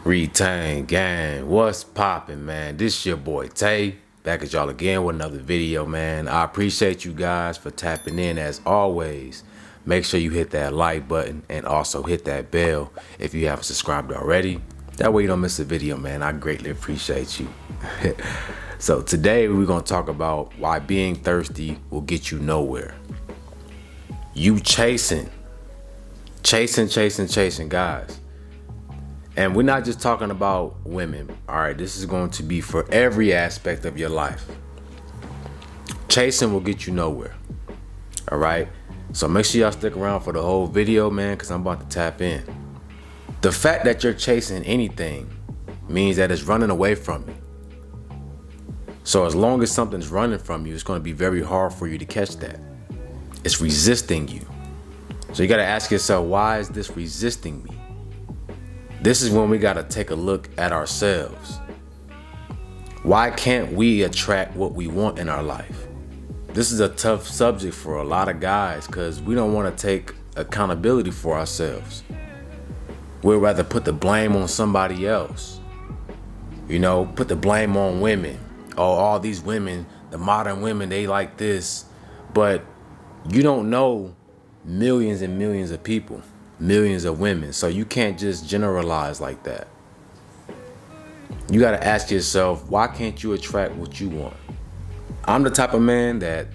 Retain gang, what's poppin', man? This your boy Tay, back at y'all again with another video, man. I appreciate you guys for tapping in as always. Make sure you hit that like button and also hit that bell if you haven't subscribed already. That way you don't miss a video, man. I greatly appreciate you. So today we're gonna talk about why being thirsty will get you nowhere. You chasing, guys. And we're not just talking about women. All right, this is going to be for every aspect of your life. Chasing will get you nowhere. All right, so make sure y'all stick around for the whole video, man, because I'm about to tap in. The fact that you're chasing anything means that it's running away from you. So as long as something's running from you, it's going to be very hard for you to catch that. It's resisting you. So you got to ask yourself, why is this resisting me? This is when we got to take a look at ourselves. Why can't we attract what we want in our life? This is a tough subject for a lot of guys because we don't want to take accountability for ourselves. We'd rather put the blame on somebody else. You know, put the blame on women. Oh, all these women, the modern women, they like this. But you don't know millions and millions of people. Millions of women, so you can't just generalize like that. You got to ask yourself, why can't you attract what you want? I'm the type of man that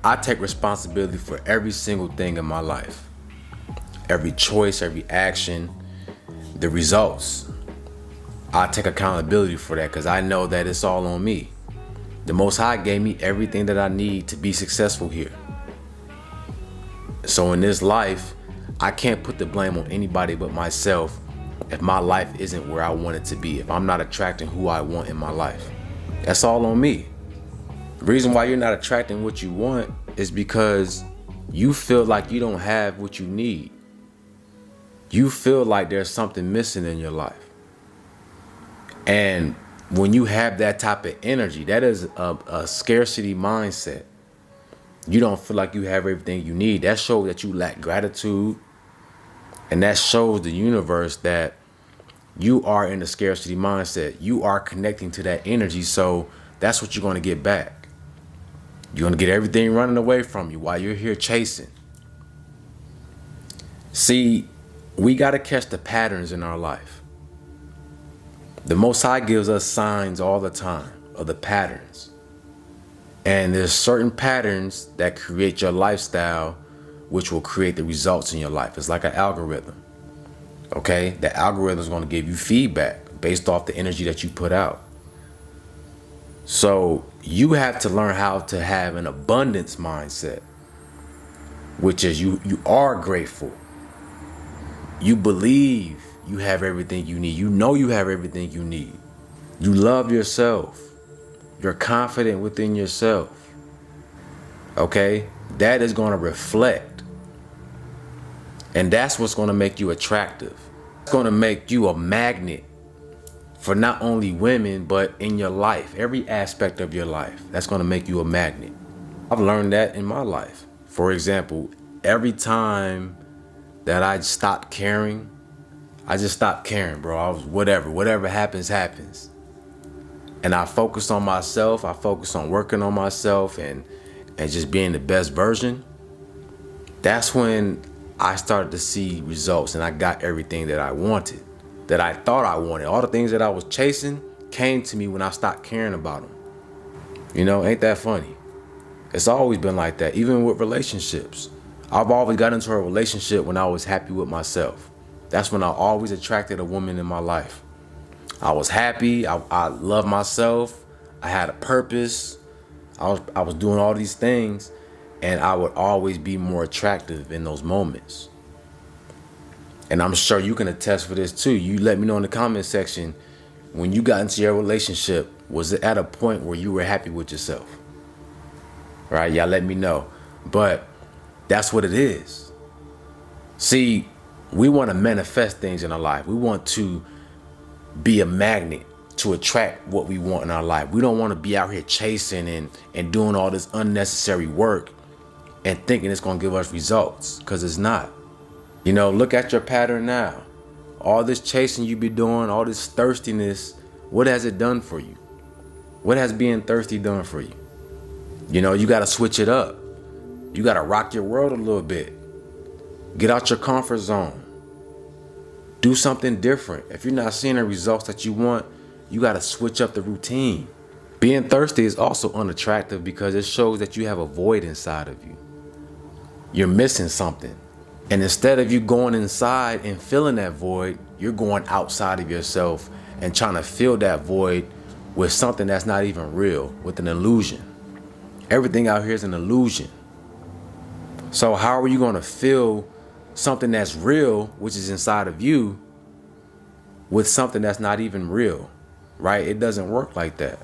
I take responsibility for every single thing in my life. Every choice, every action, the results. I take accountability for that because I know that it's all on me. The Most High gave me everything that I need to be successful here. So in this life, I can't put the blame on anybody but myself if my life isn't where I want it to be, if I'm not attracting who I want in my life. That's all on me. The reason why you're not attracting what you want is because you feel like you don't have what you need. You feel like there's something missing in your life. And when you have that type of energy, that is a scarcity mindset. You don't feel like you have everything you need. That shows that you lack gratitude. And that shows the universe that you are in a scarcity mindset. You are connecting to that energy. So that's what you're going to get back. You're going to get everything running away from you while you're here chasing. See, we got to catch the patterns in our life. The Most High gives us signs all the time of the patterns. And there's certain patterns that create your lifestyle, which will create the results in your life. It's like an algorithm. Okay? The algorithm is going to give you feedback based off the energy that you put out. So you have to learn how to have an abundance mindset, which is you are grateful. You believe you have everything you need. You know you have everything you need. You love yourself. You're confident within yourself. Okay? That is going to reflect. And that's what's going to make you attractive. It's going to make you a magnet for not only women, but in your life, every aspect of your life. That's going to make you a magnet. I've learned that in my life. For example, every time that I stopped caring, I just stopped caring, bro. I was whatever happens, happens. And I focused on myself. I focused on working on myself and just being the best version. That's when I started to see results and I got everything that I wanted, that I thought I wanted. All the things that I was chasing came to me when I stopped caring about them. You know, ain't that funny? It's always been like that, even with relationships. I've always got into a relationship when I was happy with myself. That's when I always attracted a woman in my life. I was happy. I loved myself. I had a purpose. I was doing all these things. And I would always be more attractive in those moments. And I'm sure you can attest for this too. You let me know in the comment section, when you got into your relationship, was it at a point where you were happy with yourself? Right? Y'all let me know. But that's what it is. See, we want to manifest things in our life. We want to be a magnet to attract what we want in our life. We don't want to be out here chasing and doing all this unnecessary work and thinking it's going to give us results, because it's not. You know, look at your pattern now. All this chasing you be doing, all this thirstiness, what has it done for you? What has being thirsty done for you? You know, you got to switch it up. You got to rock your world a little bit. Get out your comfort zone. Do something different. If you're not seeing the results that you want, you got to switch up the routine. Being thirsty is also unattractive because it shows that you have a void inside of you. You're missing something. And instead of you going inside and filling that void, you're going outside of yourself and trying to fill that void with something that's not even real, with an illusion. Everything out here is an illusion. So how are you going to fill something that's real, which is inside of you, with something that's not even real, right? It doesn't work like that.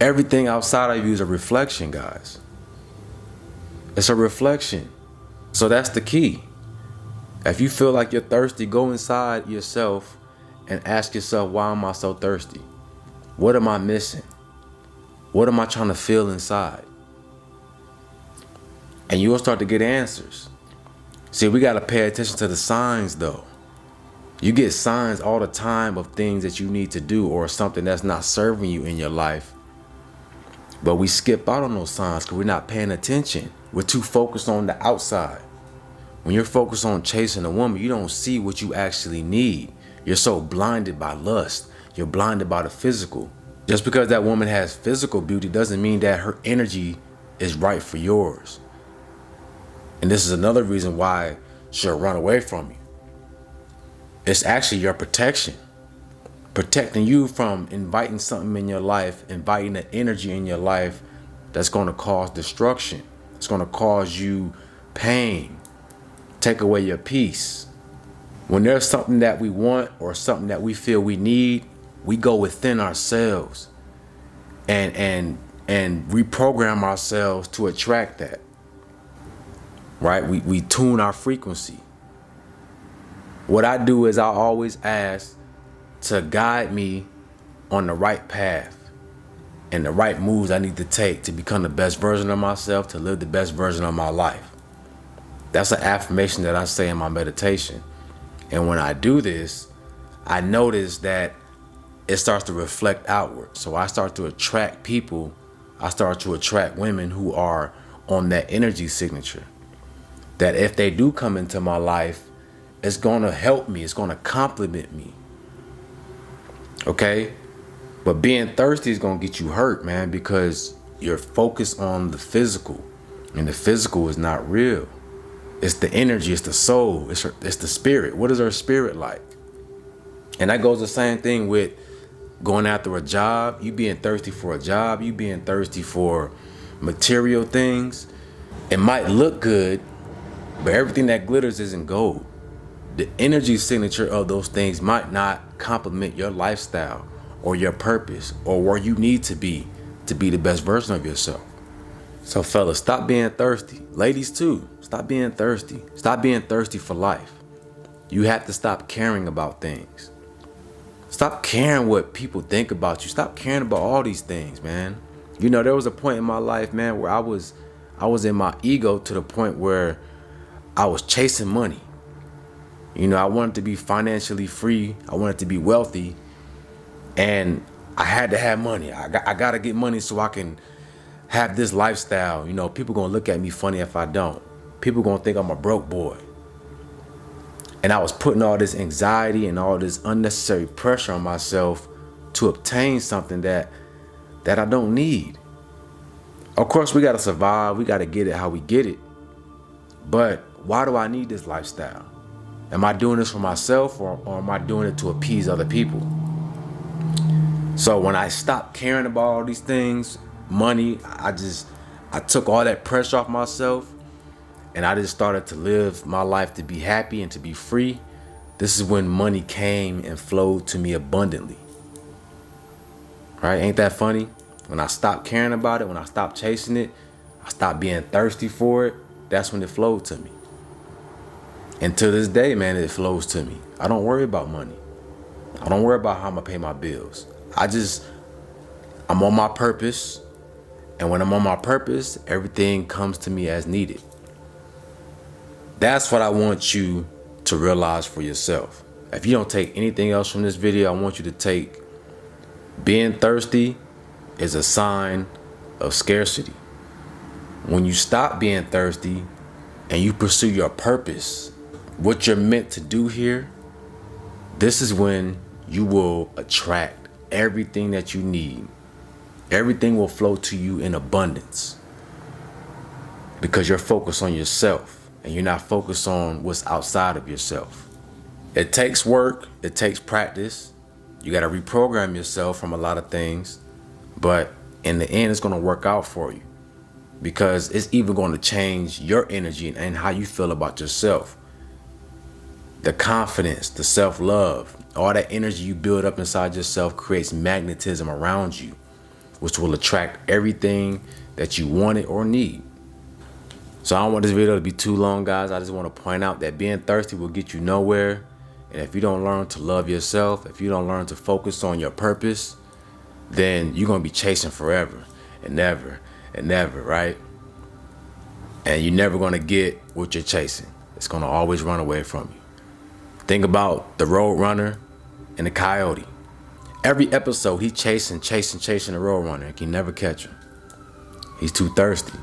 Everything outside of you is a reflection, guys. It's a reflection. So that's the key. If you feel like you're thirsty, go inside yourself and ask yourself, why am I so thirsty? What am I missing? What am I trying to feel inside? And you'll start to get answers. See, we got to pay attention to the signs, though. You get signs all the time of things that you need to do or something that's not serving you in your life. But we skip out on those signs because we're not paying attention. We're too focused on the outside. When you're focused on chasing a woman, you don't see what you actually need. You're so blinded by lust. You're blinded by the physical. Just because that woman has physical beauty doesn't mean that her energy is right for yours. And this is another reason why she'll run away from you. It's actually your protection. Protecting you from inviting something in your life, inviting an energy in your life that's going to cause destruction. It's going to cause you pain, take away your peace. When there's something that we want or something that we feel we need, we go within ourselves and reprogram ourselves to attract that. Right? We tune our frequency. What I do is I always ask to guide me on the right path and the right moves I need to take to become the best version of myself, to live the best version of my life. That's an affirmation that I say in my meditation. And when I do this, I notice that it starts to reflect outward. So I start to attract people. I start to attract women who are on that energy signature. That if they do come into my life, it's going to help me. It's going to complement me. Okay? But being thirsty is going to get you hurt, man, because you're focused on the physical. And the physical is not real. It's the energy. It's the soul. It's the spirit. What is our spirit like? And that goes the same thing with going after a job. You being thirsty for a job. You being thirsty for material things. It might look good, but everything that glitters isn't gold. The energy signature of those things might not complement your lifestyle or your purpose or where you need to be the best version of yourself. So fellas, stop being thirsty. Ladies too, stop being thirsty. Stop being thirsty for life. You have to stop caring about things. Stop caring what people think about you. Stop caring about all these things, man. You know, there was a point in my life, man, where I was in my ego to the point where I was chasing money. You know, I wanted to be financially free. I wanted to be wealthy. And I had to have money. I got to get money so I can have this lifestyle. You know, people going to look at me funny if I don't. People going to think I'm a broke boy. And I was putting all this anxiety and all this unnecessary pressure on myself to obtain something that I don't need. Of course, we got to survive. We got to get it how we get it. But why do I need this lifestyle? Am I doing this for myself or am I doing it to appease other people? So when I stopped caring about all these things, money, I took all that pressure off myself and I just started to live my life to be happy and to be free. This is when money came and flowed to me abundantly. Right? Ain't that funny? When I stopped caring about it, when I stopped chasing it, I stopped being thirsty for it, that's when it flowed to me. And to this day, man, it flows to me. I don't worry about money. I don't worry about how I'm gonna pay my bills. I'm on my purpose. And when I'm on my purpose, everything comes to me as needed. That's what I want you to realize for yourself. If you don't take anything else from this video, I want you to take being thirsty is a sign of scarcity. When you stop being thirsty and you pursue your purpose, what you're meant to do here, this is when you will attract everything that you need. Everything will flow to you in abundance because you're focused on yourself and you're not focused on what's outside of yourself. It takes work, it takes practice. You got to reprogram yourself from a lot of things, but in the end, it's going to work out for you because it's even going to change your energy and how you feel about yourself. The confidence, the self-love, all that energy you build up inside yourself creates magnetism around you, which will attract everything that you wanted or need. So I don't want this video to be too long, guys. I just want to point out that being thirsty will get you nowhere. And if you don't learn to love yourself, if you don't learn to focus on your purpose, then you're going to be chasing forever and never and never, right? And you're never going to get what you're chasing. It's going to always run away from you. Think about the road runner and the coyote. Every episode, he's chasing the road runner and can never catch him. He's too thirsty,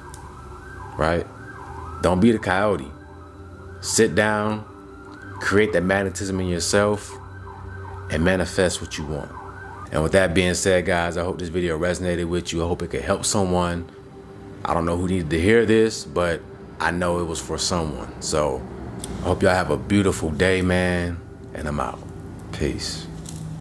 right? Don't be the coyote. Sit down, create that magnetism in yourself, and manifest what you want. And with that being said, guys, I hope this video resonated with you. I hope it could help someone. I don't know who needed to hear this, but I know it was for someone. So I hope y'all have a beautiful day, man, and I'm out. Peace.